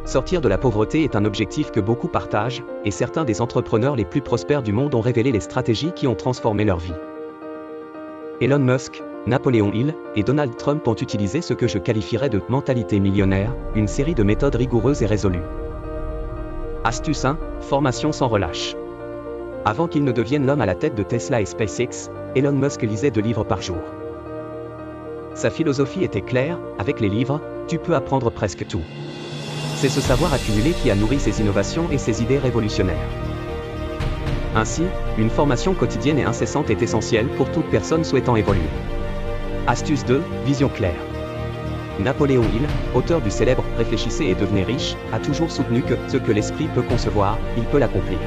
Sortir de la pauvreté est un objectif que beaucoup partagent, et certains des entrepreneurs les plus prospères du monde ont révélé les stratégies qui ont transformé leur vie. Elon Musk, Napoléon Hill et Donald Trump ont utilisé ce que je qualifierais de « mentalité millionnaire », une série de méthodes rigoureuses et résolues. Astuce 1, formation sans relâche. Avant qu'il ne devienne l'homme à la tête de Tesla et SpaceX, Elon Musk lisait 2 livres par jour. Sa philosophie était claire, avec les livres, tu peux apprendre presque tout. C'est ce savoir accumulé qui a nourri ses innovations et ses idées révolutionnaires. Ainsi, une formation quotidienne et incessante est essentielle pour toute personne souhaitant évoluer. Astuce 2, vision claire. Napoléon Hill, auteur du célèbre « Réfléchissez et devenez riche », a toujours soutenu que ce que l'esprit peut concevoir, il peut l'accomplir.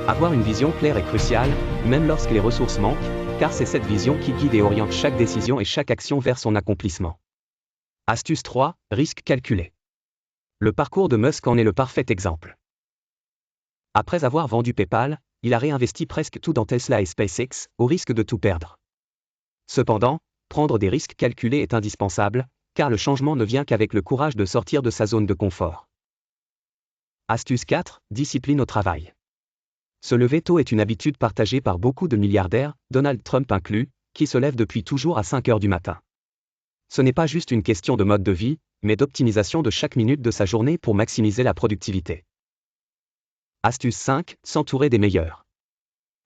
Avoir une vision claire est crucial, même lorsque les ressources manquent, car c'est cette vision qui guide et oriente chaque décision et chaque action vers son accomplissement. Astuce 3, risque calculé. Le parcours de Musk en est le parfait exemple. Après avoir vendu PayPal, il a réinvesti presque tout dans Tesla et SpaceX, au risque de tout perdre. Cependant, prendre des risques calculés est indispensable, car le changement ne vient qu'avec le courage de sortir de sa zone de confort. Astuce 4, discipline au travail. Se lever tôt est une habitude partagée par beaucoup de milliardaires, Donald Trump inclus, qui se lèvent depuis toujours à 5 heures du matin. Ce n'est pas juste une question de mode de vie, mais d'optimisation de chaque minute de sa journée pour maximiser la productivité. Astuce 5, s'entourer des meilleurs.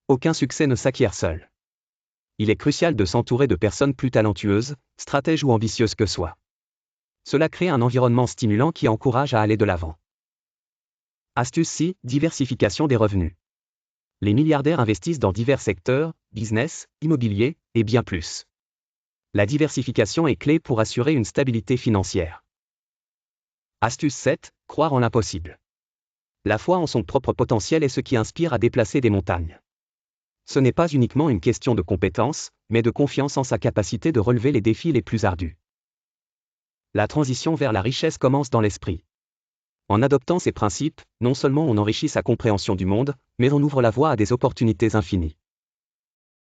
Aucun succès ne s'acquiert seul. Il est crucial de s'entourer de personnes plus talentueuses, stratèges ou ambitieuses que soi. Cela crée un environnement stimulant qui encourage à aller de l'avant. Astuce 6, diversification des revenus. Les milliardaires investissent dans divers secteurs, business, immobilier, et bien plus. La diversification est clé pour assurer une stabilité financière. Astuce 7, croire en l'impossible. La foi en son propre potentiel est ce qui inspire à déplacer des montagnes. Ce n'est pas uniquement une question de compétence, mais de confiance en sa capacité de relever les défis les plus ardus. La transition vers la richesse commence dans l'esprit. En adoptant ces principes, non seulement on enrichit sa compréhension du monde, mais on ouvre la voie à des opportunités infinies.